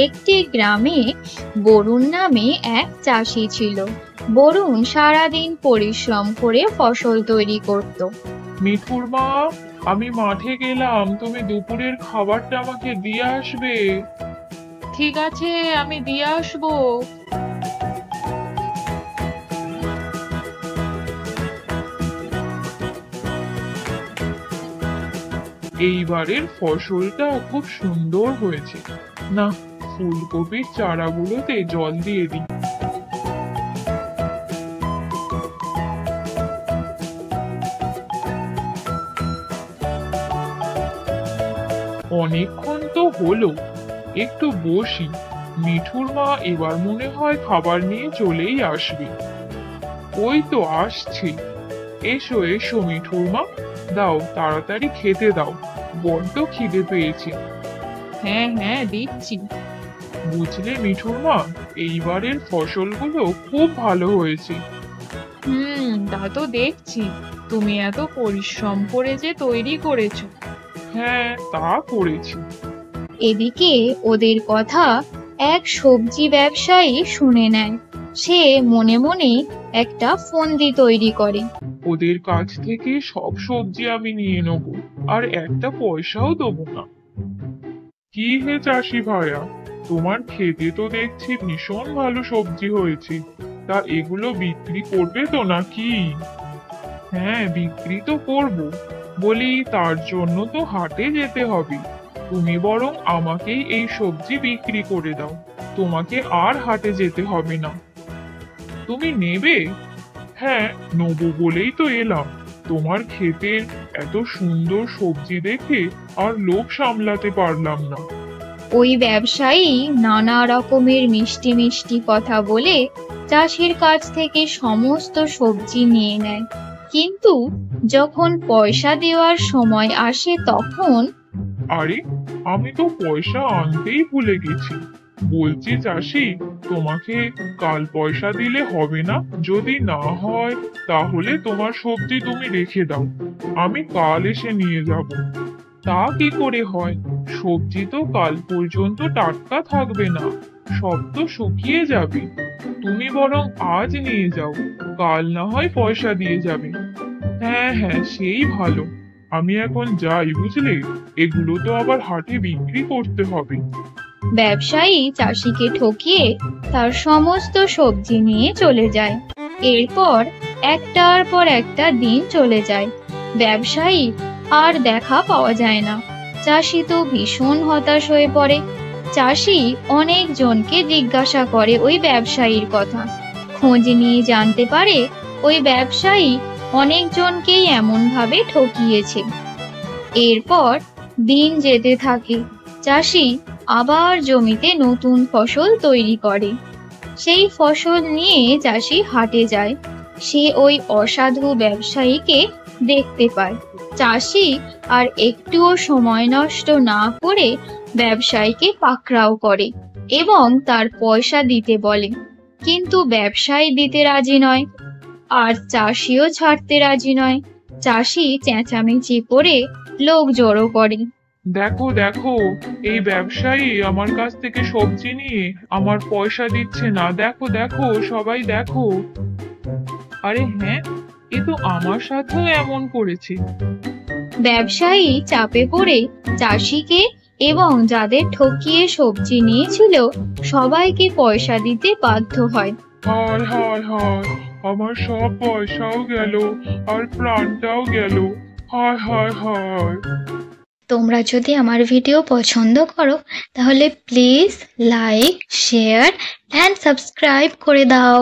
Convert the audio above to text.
একটি গ্রামে বরুণ নামে এক চাষি ছিল। বরুণ সারাদিন পরিশ্রম করে ফসল তৈরি করত। মিঠুর মা, আমি মাঠে গেলাম, তুমি দুপুরের খাবারটা আমাকে দিয়ে আসবে। ঠিক আছে, আমি দিয়ে আসবো। এইবারের ফসলটা খুব সুন্দর হয়েছে। না, ফুলকপির চারাগুলোতে জল দিয়ে দিই। অনেকক্ষণ তো হলো, একটু বসি। মিঠুর মা এবার মনে হয় খাবার নিয়ে চলেই আসবে। ওই তো আসছে। এসো এসো মিঠুর মা, দাও তাড়াতাড়ি খেতে দাও, বড্ড খিদে পেয়েছে। হ্যাঁ হ্যাঁ, দিচ্ছি। বুঝলে মিঠুর মা, এইবারের ফসলগুলো খুব ভালো হয়েছে। তা তো দেখছি। তুমি এত পরিশ্রম করে যে তৈরি করেছো। হ্যাঁ, তা করেছি। এদিকে ওদের কথা এক সবজি ব্যবসায়ী শুনে নেয়। সে মনে মনে একটা ফন্দি তৈরি করে। ওদের কাছ থেকে সব সবজি আমি নিয়ে নেবো, আর একটা পয়সাও দেবো না। কি হে চাষি ভাইয়া, তোমার খেতে তো দেখছি ভীষণ ভালো সবজি হয়েছে। তা এগুলো বিক্রি করবে তো নাকি? হ্যাঁ, বিক্রি তো করব। বলি, তার জন্য তো হাটে যেতে হবে। তুমি বরং আমাকেই এই সবজি বিক্রি করে দাও, তোমাকে আর হাটে যেতে হবে না। তুমি নেবে? হ্যাঁ, নেবো বলেই তো এলাম। তোমার ক্ষেতের এত সুন্দর সবজি দেখে আর লোভ সামলাতে পারলাম না। ওই ব্যবসায়ী নানা রকমের মিষ্টি মিষ্টি কথা বলে চাষির কাছ থেকে সমস্ত সবজি নিয়ে নেয়। কিন্তু যখন পয়সা দেওয়ার সময় আসে তখন আরে, আমি তো পয়সা আনতেই ভুলে গেছি। বলছি চাষি, তোমাকে কাল পয়সা দিলে হবে না? যদি না হয় তাহলে তোমার সবজি তুমি রেখে দাও, আমি কাল এসে নিয়ে যাব। তা কি করে হয়? সবজি তো কাল পর্যন্ত টাটকা থাকবে না, সব তো শুকিয়ে যাবে। তুমি বরং আজ নিয়ে যাও, কাল না হয় পয়সা দিয়ে যাবে। হ্যাঁ হ্যাঁ, সেই ভালো। আমি এখন যাই, বুঝলে, এগুলো তো আবার হাটে বিক্রি করতে হবে। ব্যবসায়ী চাষিকে ঠকিয়ে তার সমস্ত সবজি নিয়ে চলে যায়। এরপর একটার পর একটা দিন চলে যায়। ব্যবসায়ী আর দেখা পাওয়া যায় না। চাষি তো ভীষণ হতাশ হয়ে পড়ে। চাষি অনেক জনকে জিজ্ঞাসা করে ওই ব্যবসায়ীর কথা। খোঁজ নিয়ে জানতে পারে ওই ব্যবসায়ী অনেকজনকেই এমন ভাবে ঠকিয়েছে। এরপর দিন যেতে থাকে। চাষি আবার জমিতে নতুন ফসল তৈরি করে। সেই ফসল নিয়ে চাষি হাটে যায়। সে ওই অসাধু ব্যবসায়ীকে দেখতে পায়। চাষি আর একটুও সময় নষ্ট না করে ব্যবসায়ীকে পাকড়াও করে এবং তার পয়সা দিতে বলে। কিন্তু ব্যবসায়ী দিতে রাজি নয়, আর চাষিও ছাড়তে রাজি নয়। চাষি চেঁচামেচি করে লোক জড়ো করে। দেখো দেখো, এই ব্যবসায়ী আমার কাছ থেকে সবজি নিয়ে আমার পয়সা দিচ্ছে না। দেখো দেখো, সবাই দেখো। আরে হ্যাঁ, এ তো আমার সাথেও এমন করেছে। ব্যবসায়ী চাপে পড়ে চাষিকে এবং যাদের ঠকিয়ে সবজি নিয়েছিল সবাইকে পয়সা দিতে বাধ্য হয়। হায় হায় হায়, আমার সব পয়সাও গেল, আর প্রাণটাও গেল। হায় হায় হায়। তোমরা যদি আমার ভিডিও পছন্দ করো তাহলে please like, share and subscribe করে দাও।